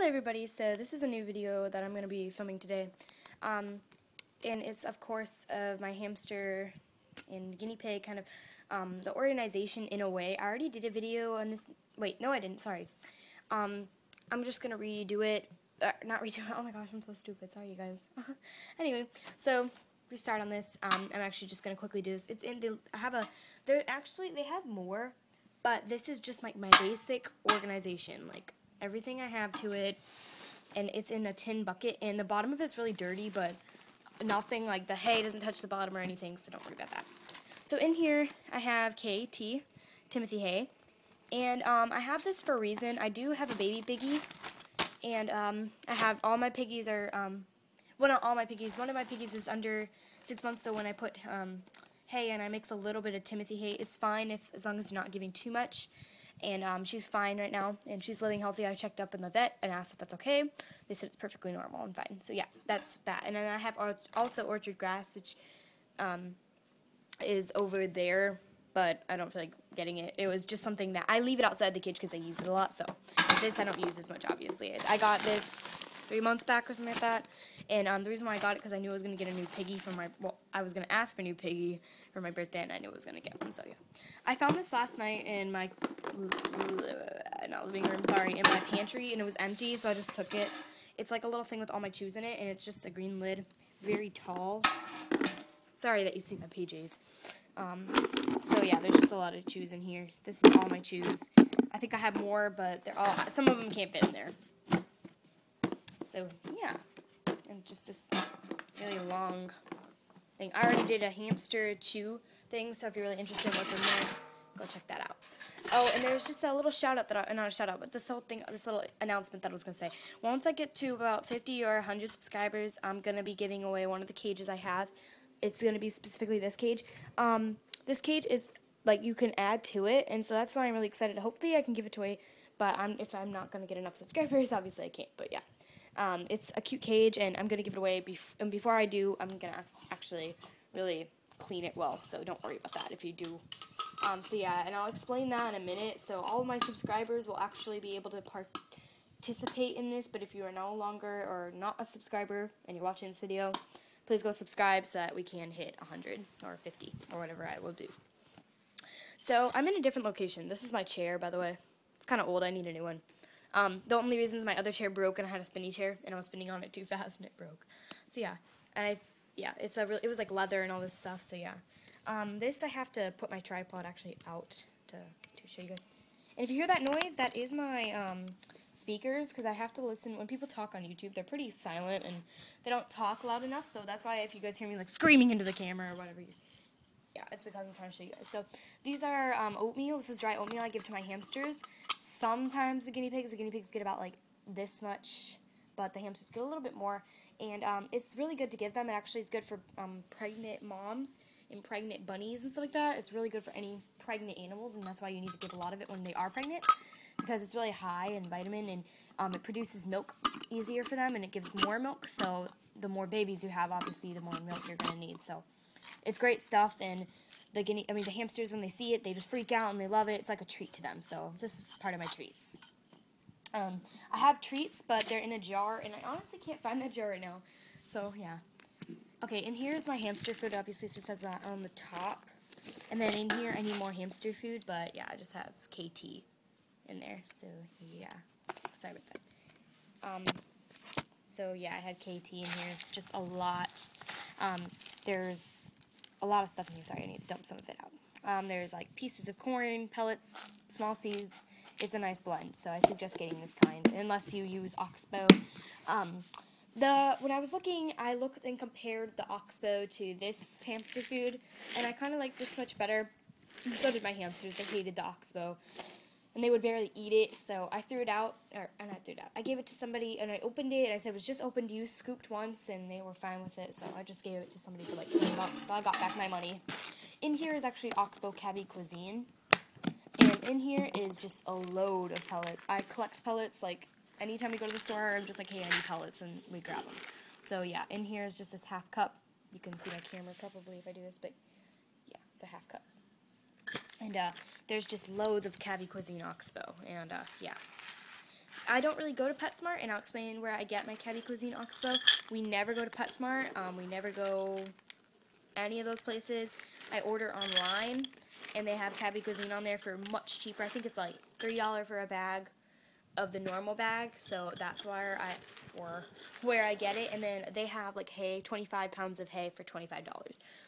Hello everybody, so this is a new video that I'm going to be filming today, and it's of course of my hamster and guinea pig, kind of the organization in a way. I already did a video on this, wait, no I didn't, sorry. I'm just going to redo it, not redo it, oh my gosh, I'm so stupid, sorry you guys. Anyway, so restart on this. I'm actually just going to quickly do this. It's in the, they have more, but this is just like my basic organization, like everything I have to it, and it's in a tin bucket, and the bottom of it's really dirty, but nothing like the hay doesn't touch the bottom or anything, so don't worry about that. So in here I have KT, Timothy Hay, and I have this for a reason. I do have a baby piggy, and I have all my piggies are, well, not all my piggies, one of my piggies is under 6 months, so when I put hay and I mix a little bit of Timothy hay, it's fine as long as you're not giving too much. And she's fine right now, and she's living healthy. I checked up in the vet and asked if that's okay. They said it's perfectly normal and fine. So yeah, that's that. And then I have also orchard grass, which is over there, but I don't feel like getting it. It was just something that I leave it outside the cage because I use it a lot. So this I don't use as much, obviously. I got this 3 months back or something like that. And the reason why I got it because I knew I was going to get a new piggy for my, well, I was going to ask for a new piggy for my birthday, and I knew I was going to get one, so yeah. I found this last night in my, not living room, sorry, in my pantry, and it was empty, so I just took it. It's like a little thing with all my chews in it, and it's just a green lid, very tall. Sorry that you see my PJs. So yeah, there's just a lot of chews in here. This is all my chews. I think I have more, but they're all, some of them can't fit in there. So yeah, and just this really long thing. I already did a hamster chew thing, so if you're really interested in what's in there, go check that out. Oh, and there's just a little shout out that not a shout out, but this whole thing, this little announcement that I was gonna say. Once I get to about 50 or 100 subscribers, I'm gonna be giving away one of the cages I have. It's gonna be specifically this cage. This cage is like you can add to it, and so that's why I'm really excited. Hopefully, I can give it away, but if I'm not gonna get enough subscribers, obviously I can't. But yeah. It's a cute cage, and I'm going to give it away, and before I do, I'm going to actually really clean it well, so don't worry about that if you do. So yeah, and I'll explain that in a minute. So all of my subscribers will actually be able to participate in this, but if you are no longer or not a subscriber and you're watching this video, please go subscribe so that we can hit 100 or 50 or whatever I will do. So I'm in a different location. This is my chair, by the way. It's kind of old. I need a new one. The only reason is my other chair broke, and I had a spinny chair, and I was spinning on it too fast, and it broke. So yeah, and it was like leather and all this stuff. So yeah, this I have to put my tripod actually out to show you guys. And if you hear that noise, that is my speakers, because I have to listen when people talk on YouTube. They're pretty silent and they don't talk loud enough. So that's why if you guys hear me like screaming into the camera or whatever, yeah, it's because I'm trying to show you guys. So these are oatmeal. This is dry oatmeal I give to my hamsters. Sometimes the guinea pigs get about like this much, but the hamsters get a little bit more. And it's really good to give them. It actually is good for pregnant moms and pregnant bunnies and stuff like that. It's really good for any pregnant animals, and that's why you need to give a lot of it when they are pregnant, because it's really high in vitamin, and it produces milk easier for them, and it gives more milk. So the more babies you have, obviously, the more milk you're going to need. So it's great stuff, and the hamsters, when they see it, they just freak out and they love it. It's like a treat to them, so this is part of my treats. I have treats, but they're in a jar, and I honestly can't find that jar right now, so yeah. Okay, and here's my hamster food. Obviously, this says that on the top, and then in here, I need more hamster food, but yeah, I just have KT in there, so yeah. Sorry about that. So yeah, I have KT in here. It's just a lot. There's a lot of stuff in here. Sorry, I need to dump some of it out. There's like pieces of corn, pellets, small seeds. It's a nice blend, so I suggest getting this kind, unless you use Oxbow. When I was looking, I looked and compared the Oxbow to this hamster food, and I kind of like this much better. And so did my hamsters. They hated the Oxbow, and they would barely eat it, so I threw it out, I gave it to somebody, and I opened it, and I said it was just opened, you scooped once, and they were fine with it, so I just gave it to somebody for like $10, so I got back my money. In here is actually Oxbow Cabbie Cuisine, and in here is just a load of pellets. I collect pellets, like, anytime we go to the store, I'm just like, hey, I need pellets, and we grab them. So yeah, in here is just this half cup. You can see my camera probably if I do this, but yeah, it's a half cup. And there's just loads of Cabbie Cuisine Oxbow, and yeah. I don't really go to PetSmart, and I'll explain where I get my Cabby Cuisine Oxbow. We never go to PetSmart. We never go any of those places. I order online, and they have Cabby Cuisine on there for much cheaper. I think it's like $3 for a bag of the normal bag, so that's where I get it. And then they have like hay, 25 pounds of hay for $25.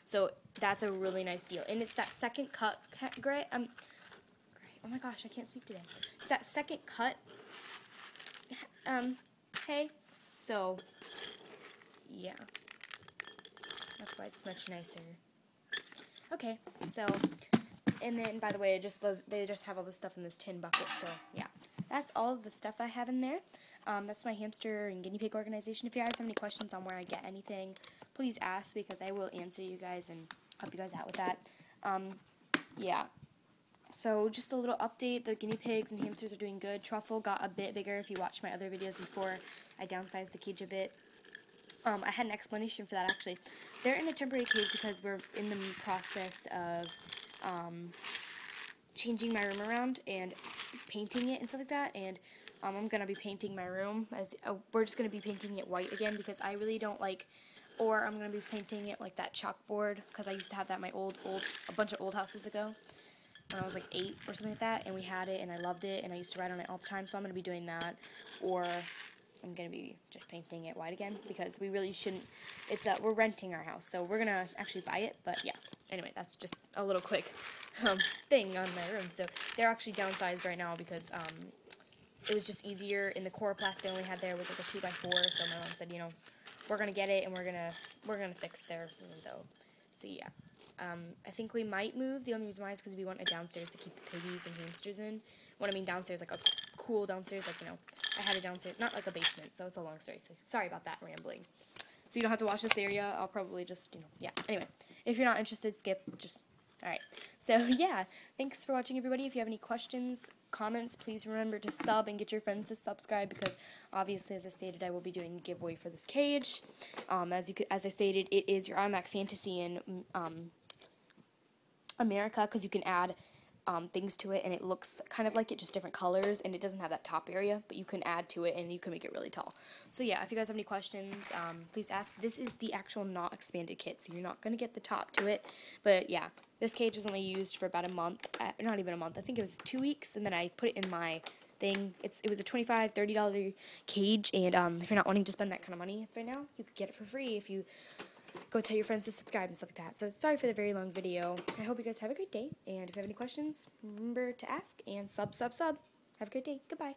So that's a really nice deal. And it's that second cut, great. Oh my gosh, I can't speak today. It's that second cut hay. So yeah, that's why it's much nicer. Okay, so, and then by the way, they just have all this stuff in this tin bucket. So yeah, that's all of the stuff I have in there. That's my hamster and guinea pig organization. If you guys have any questions on where I get anything, please ask, because I will answer you guys and help you guys out with that. Yeah. So just a little update, the guinea pigs and hamsters are doing good. Truffle got a bit bigger. If you watched my other videos before, I downsized the cage a bit. I had an explanation for that, actually. They're in a temporary cage because we're in the process of changing my room around and painting it and stuff like that. And I'm going to be painting my room. We're just going to be painting it white again, because I really don't like, or I'm going to be painting it like that chalkboard, because I used to have that in my a bunch of old houses ago, when I was like 8 or something like that, and we had it, and I loved it, and I used to write on it all the time. So I'm going to be doing that, or I'm going to be just painting it white again, because we really shouldn't. We're renting our house, so we're going to actually buy it. But yeah, anyway, that's just a little quick thing on my room. So they're actually downsized right now, because it was just easier. In the coroplast they only had there was like a 2x4, so my mom said, you know, we're going to get it, and we're gonna fix their room though. So yeah. I think we might move. The only reason why is because we want a downstairs to keep the piggies and hamsters in. When I mean downstairs, like a cool downstairs, like, you know, I had a downstairs, not like a basement, so it's a long story. So sorry about that rambling. So you don't have to watch this area. I'll probably just, you know, yeah. Anyway, if you're not interested, skip. Just, alright. So yeah, thanks for watching, everybody. If you have any questions, comments, please remember to sub and get your friends to subscribe, because obviously, as I stated, I will be doing a giveaway for this cage. As I stated, it is your iMac Fantasy in America, because you can add things to it, and it looks kind of like it, just different colors, and it doesn't have that top area, but you can add to it, and you can make it really tall. So yeah, if you guys have any questions, please ask. This is the actual not expanded kit, so you're not going to get the top to it, but yeah, this cage was only used for about a month, not even a month, I think it was 2 weeks, and then I put it in my thing. It was a $25, $30 cage, and if you're not wanting to spend that kind of money right now, you could get it for free if you go tell your friends to subscribe and stuff like that. So sorry for the very long video. I hope you guys have a great day, and if you have any questions, remember to ask, and sub. Have a great day. Goodbye.